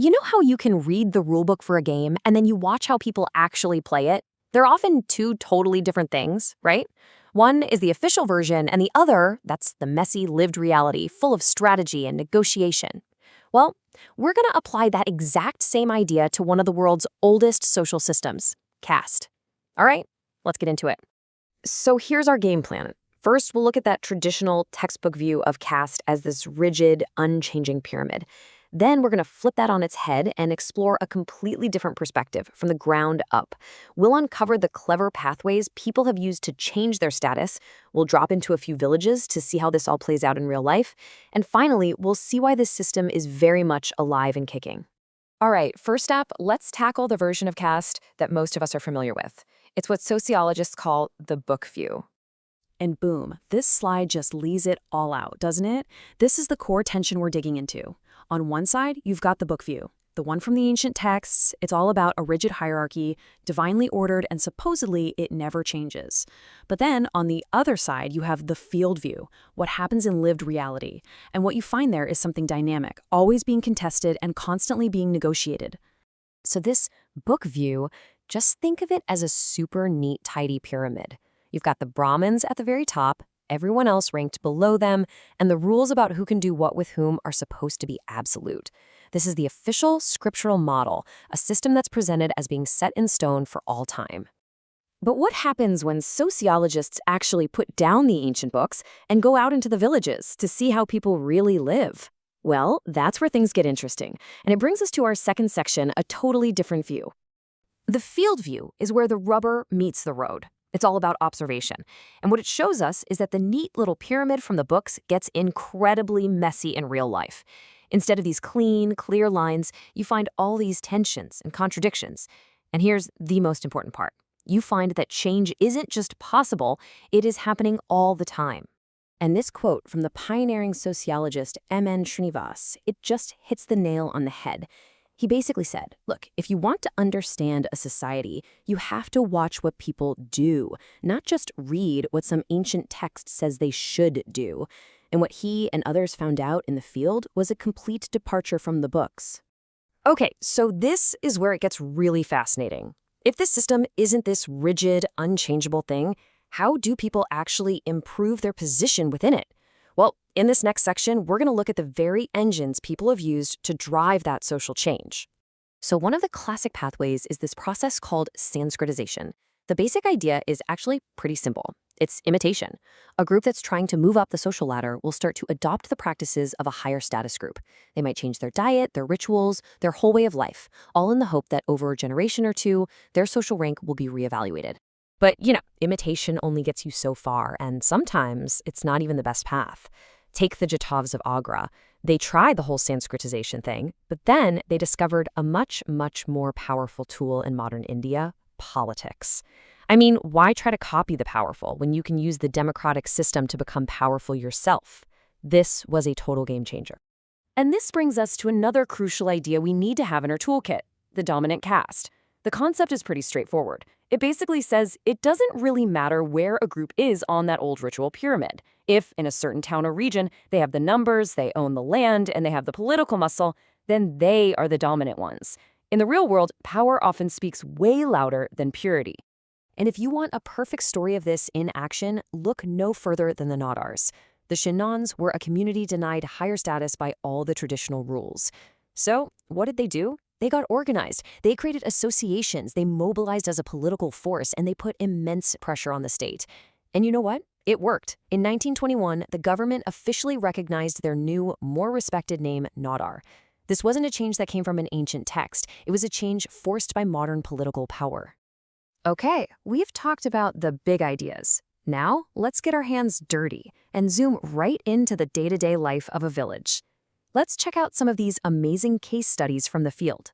You know how you can read the rulebook for a game and then you watch how people actually play it? They're often two totally different things, right? One is the official version, and the other, that's the messy, lived reality, full of strategy and negotiation. Well, we're going to apply that exact same idea to one of the world's oldest social systems, caste. All right, let's get into it. So here's our game plan. First, we'll look at that traditional textbook view of caste as this rigid, unchanging pyramid. Then we're going to flip that on its head and explore a completely different perspective from the ground up. We'll uncover the clever pathways people have used to change their status. We'll drop into a few villages to see how this all plays out in real life. And finally, we'll see why this system is very much alive and kicking. All right, first up, let's tackle the version of caste that most of us are familiar with. It's what sociologists call the book view. And boom, this slide just lays it all out, doesn't it? This is the core tension we're digging into. On one side, you've got the book view, the one from the ancient texts. It's all about a rigid hierarchy, divinely ordered, and supposedly it never changes. But then on the other side, you have the field view, what happens in lived reality. And what you find there is something dynamic, always being contested and constantly being negotiated. So this book view, just think of it as a super neat, tidy pyramid. You've got the Brahmins at the very top, everyone else ranked below them, and the rules about who can do what with whom are supposed to be absolute. This is the official scriptural model, a system that's presented as being set in stone for all time. But what happens when sociologists actually put down the ancient books and go out into the villages to see how people really live? Well, that's where things get interesting, and it brings us to our second section, a totally different view. The field view is where the rubber meets the road. It's all about observation. And what it shows us is that the neat little pyramid from the books gets incredibly messy in real life. Instead of these clean, clear lines, you find all these tensions and contradictions. And here's the most important part. You find that change isn't just possible, it is happening all the time. And this quote from the pioneering sociologist M.N. Srinivas, it just hits the nail on the head. He basically said, look, if you want to understand a society, you have to watch what people do, not just read what some ancient text says they should do. And what he and others found out in the field was a complete departure from the books. Okay, so this is where it gets really fascinating. If this system isn't this rigid, unchangeable thing, how do people actually improve their position within it? Well, in this next section, we're going to look at the very engines people have used to drive that social change. So one of the classic pathways is this process called Sanskritisation. The basic idea is actually pretty simple. It's imitation. A group that's trying to move up the social ladder will start to adopt the practices of a higher status group. They might change their diet, their rituals, their whole way of life, all in the hope that over a generation or two, their social rank will be reevaluated. But, imitation only gets you so far, and sometimes it's not even the best path. Take the Jatovs of Agra. They tried the whole Sanskritisation thing, but then they discovered a much, much more powerful tool in modern India, politics. I mean, why try to copy the powerful when you can use the democratic system to become powerful yourself? This was a total game changer. And this brings us to another crucial idea we need to have in our toolkit, the dominant caste. The concept is pretty straightforward. It basically says it doesn't really matter where a group is on that old ritual pyramid. If in a certain town or region they have the numbers, they own the land, and they have the political muscle, then they are the dominant ones. In the real world, power often speaks way louder than purity. And if you want a perfect story of this in action, look no further than the Nadars. The Shinons were a community denied higher status by all the traditional rules. So what did they do? They got organized. They created associations. They mobilized as a political force, and they put immense pressure on the state. And you know what? It worked. In 1921, the government officially recognized their new, more respected name, Nadar. This wasn't a change that came from an ancient text. It was a change forced by modern political power. Okay, we've talked about the big ideas. Now, let's get our hands dirty and zoom right into the day-to-day life of a village. Let's check out some of these amazing case studies from the field.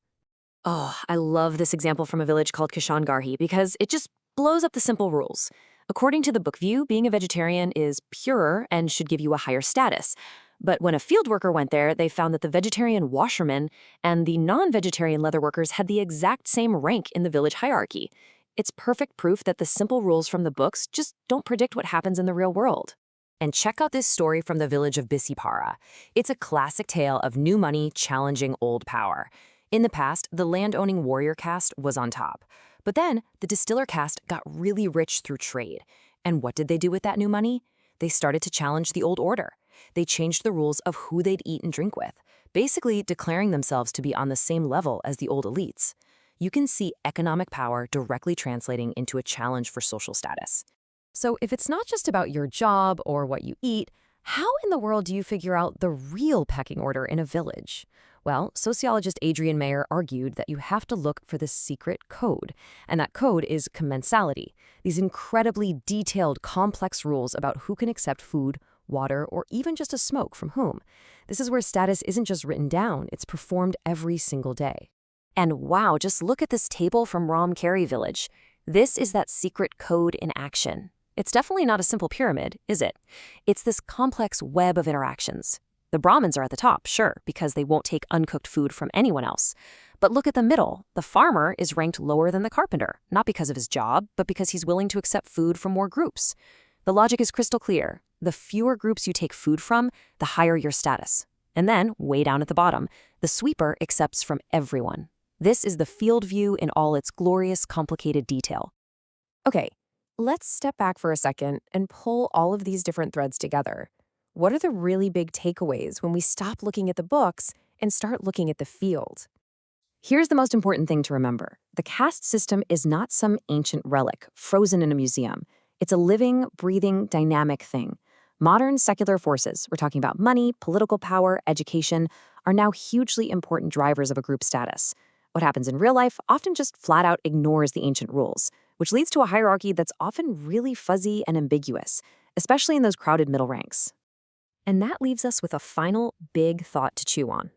Oh, I love this example from a village called Kishangarhi because it just blows up the simple rules. According to the book view, being a vegetarian is purer and should give you a higher status. But when a field worker went there, they found that the vegetarian washermen and the non-vegetarian leather workers had the exact same rank in the village hierarchy. It's perfect proof that the simple rules from the books just don't predict what happens in the real world. And check out this story from the village of Bisipara. It's a classic tale of new money challenging old power. In the past, the land-owning warrior caste was on top. But then, the distiller caste got really rich through trade. And what did they do with that new money? They started to challenge the old order. They changed the rules of who they'd eat and drink with, basically declaring themselves to be on the same level as the old elites. You can see economic power directly translating into a challenge for social status. So if it's not just about your job or what you eat, how in the world do you figure out the real pecking order in a village? Well, sociologist Adrian Mayer argued that you have to look for the secret code, and that code is commensality, these incredibly detailed, complex rules about who can accept food, water, or even just a smoke from whom. This is where status isn't just written down, it's performed every single day. And wow, just look at this table from Ramkari village. This is that secret code in action. It's definitely not a simple pyramid, is it? It's this complex web of interactions. The Brahmins are at the top, sure, because they won't take uncooked food from anyone else. But look at the middle. The farmer is ranked lower than the carpenter, not because of his job, but because he's willing to accept food from more groups. The logic is crystal clear. The fewer groups you take food from, the higher your status. And then, way down at the bottom, the sweeper accepts from everyone. This is the field view in all its glorious, complicated detail. Okay, let's step back for a second and pull all of these different threads together. What are the really big takeaways when we stop looking at the books and start looking at the field? Here's the most important thing to remember. The caste system is not some ancient relic frozen in a museum. It's a living, breathing, dynamic thing. Modern secular forces, we're talking about money, political power, education, are now hugely important drivers of a group status. What happens in real life often just flat out ignores the ancient rules, which leads to a hierarchy that's often really fuzzy and ambiguous, especially in those crowded middle ranks. And that leaves us with a final big thought to chew on.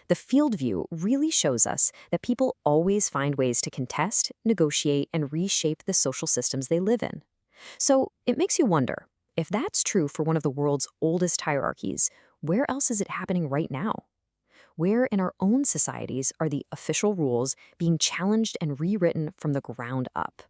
The field view really shows us that people always find ways to contest, negotiate, and reshape the social systems they live in. So it makes you wonder, if that's true for one of the world's oldest hierarchies, where else is it happening right now? Where in our own societies are the official rules being challenged and rewritten from the ground up?